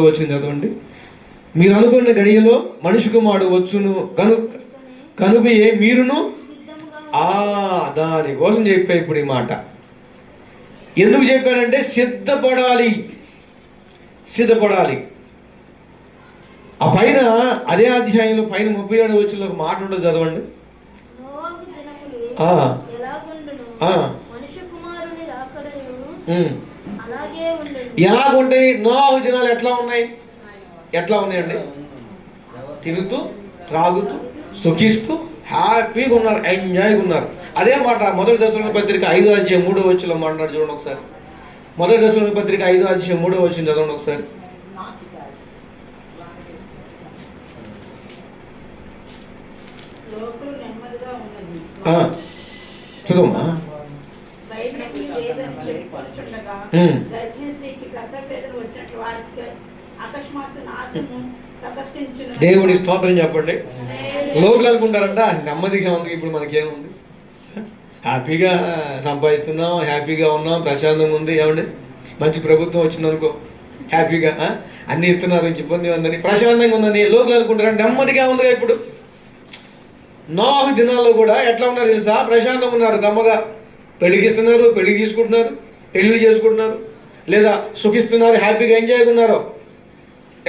వచ్చింది చదవండి. మీరు అనుకున్న గడియలో మనిషి కుమారుడు వచ్చును కనుక మీరును దానికోసం చెప్పా. ఇప్పుడు ఈ మాట ఎందుకు చెప్పానంటే సిద్ధపడాలి. ఆ పైన అదే అధ్యాయంలో పైన 37 వచ్చిన ఒక మాట ఉండదు, చదవండి. ఎలాగుంటాయి నోవాహు దినాలు? ఎట్లా ఉన్నాయండి? తిరుగుతూ త్రాగుతూ సుఖిస్తూ హ్యాపీగా ఉన్నారు, ఎంజాయ్గా ఉన్నారు. అదే మాట 1 దశలోని పత్రిక 5:3 మాట్లాడు చూడండి ఒకసారి. 1 దశలోని పత్రిక 5:3 చదవండి ఒకసారి. చదవమ్మా. దేవుని స్తోత్రం చెప్పండి. లోకులు అనుకుంటారంట నెమ్మదిగా ఉంది, ఇప్పుడు మనకేముంది, హ్యాపీగా సంపాదిస్తున్నాం, హ్యాపీగా ఉన్నాం, ప్రశాంతంగా ఉంది. ఏమండి మంచి ప్రభుత్వం వచ్చిందనుకో, హ్యాపీగా అన్ని ఇస్తున్నారు, ఇబ్బంది ఉందని, ప్రశాంతంగా ఉందని లోకులు అనుకుంటారు. నెమ్మదిగా ఉందిగా. ఇప్పుడు నోవాహు దినాల్లో కూడా ఎట్లా ఉన్నారు తెలుసా? ప్రశాంతంగా ఉన్నారు, గమ్మగా పెళ్ళికిస్తున్నారు, పెళ్లి తీసుకుంటున్నారు, పెళ్లి చేసుకుంటున్నారు, లేదా సుఖిస్తున్నారు, హ్యాపీగా ఎంజాయ్గా ఉన్నారు.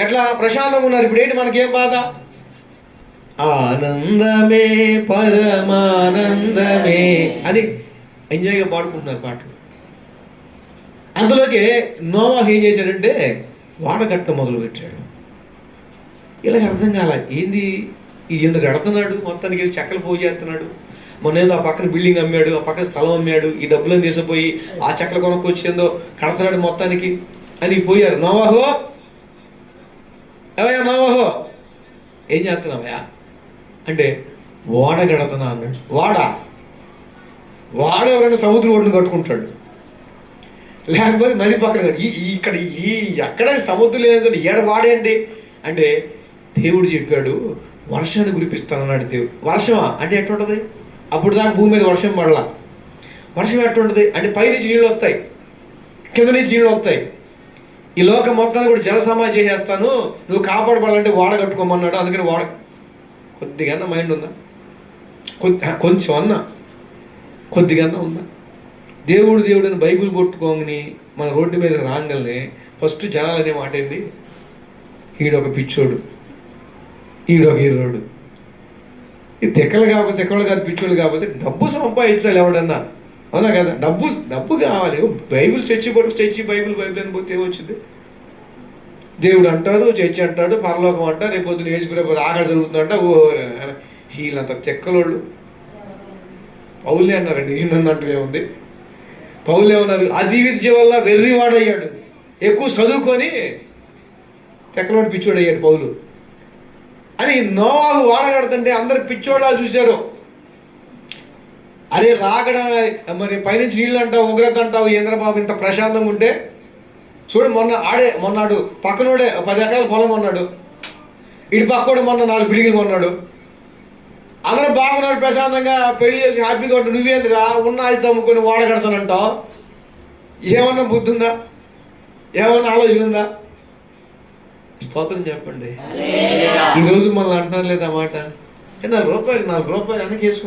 ఎట్లా ప్రశాంతంగా ఉన్నారు. ఇప్పుడు ఏంటి మనకేం బాధ? ఆనందమే పరమానందమే అని ఎంజాయ్గా పాడుకుంటున్నారు పాటలు. అందులోకి నోవాహు ఏం చేశాడంటే వాడ కట్టడం మొదలు పెట్టాడు. ఇలా అర్థం కాల, ఏంది ఎందుకు కడుతున్నాడు, మొత్తానికి చెక్కలు పోయి చేస్తున్నాడు. మొన్న ఆ పక్కన బిల్డింగ్ అమ్మాడు, ఆ పక్కన స్థలం అమ్మాడు, ఈ డబ్బులను తీసుకుపోయి ఆ చెక్కలు కొనుక్కొచ్చేందో కడుతున్నాడు మొత్తానికి అని పోయారు. నోవాహు ఏవయ్యా, నోవాహు ఏం చేస్తున్నావయ్యా అంటే ఓడ కడుతున్నా అన్నాడు. వాడ ఎవరైనా సముద్రం ఒడ్డును కట్టుకుంటాడు, లేకపోతే నది పక్కన ఇక్కడ ఎక్కడ సముద్రం లేదంటే ఏడ వాడేంటి అంటే దేవుడు చెప్పాడు వర్షాన్ని కురిపిస్తానన్నాడు దేవుడు. వర్షమా అంటే ఎట్లుంటుంది? అప్పుడు దాకా భూమి మీద వర్షం పడలా. వర్షం ఎట్లుంటుంది అంటే పైనుంచి నీళ్ళు వస్తాయి, కింద నుంచి నీళ్ళు వస్తాయి. ఈ లోకం మొత్తాన్ని కూడా జల సమాధి చేసేస్తాను, నువ్వు కాపాడబడాలంటే వాడ కట్టుకోమన్నాడు. అందుకని వాడ కొద్దిగా మైండ్ ఉందా? కొంచెం అన్నా కొద్దిగా ఉందా? దేవుడు అని బైబిల్ కొట్టుకోని మన రోడ్డు మీద రాగానే ఫస్ట్ జనాలు అనే మాట ఏంది? ఈడొక పిచ్చోడు, ఈడొక ఎర్రోడు. ఈ తెక్కలు కాదు పిచ్చోళ్ళు కాకపోతే డబ్బు సంపాదించాలి ఎవడన్నా, అవునా కదా? డబ్బు కావాలి. బైబిల్ చర్చి బైబిల్ అని పోతే ఏమొచ్చింది? దేవుడు అంటారు, చర్చి అంటాడు, పరలోకం అంటారు, రేపు పొద్దున వేసుకునేపోతే ఆకలి జరుగుతుందంట. ఓ వీళ్ళంత తెక్కలోళ్ళు. పౌలే అన్నారండి, ఈయనన్నట్టు ఏముంది? పౌలు ఏమన్నారు? అజీవిత వల్ల వెర్రివాడయ్యాడు, ఎక్కువ చదువుకొని తెక్కలోడు పిచ్చోడు అయ్యాడు పౌలు అని. నోవాహు వాడగడుతుంటే అందరు పిచ్చోళ్ళ చూశారు. అరే రాకడ మరి పైనుంచి నీళ్ళు అంటావు, ఉగ్రత అంటావు, ఏంద్రబాబు ఇంత ప్రశాంతంగా ఉంటే చూడు. మొన్నాడు పక్కనోడే 10 ఎకరాల పొలం కొన్నాడు, ఇటు పక్కోడు మొన్న 4 బిల్డింగ్లు కొన్నాడు. అందరూ బాగున్నాడు, ప్రశాంతంగా పెళ్లి చేసి హ్యాపీగా ఉంటాడు. నువ్వేంద్రా ఉన్న ఆస్తి అమ్ముకొని వాడగడతానంటావు? ఏమన్నా బుద్ధి ఉందా? ఏమన్నా ఆలోచన ఉందా? స్తోత్రం చెప్పండి. ఈరోజు మనల్ని అంటున్నారు లేదా మాట? 4 రూపాయలు వెనక్కి వేసుకో.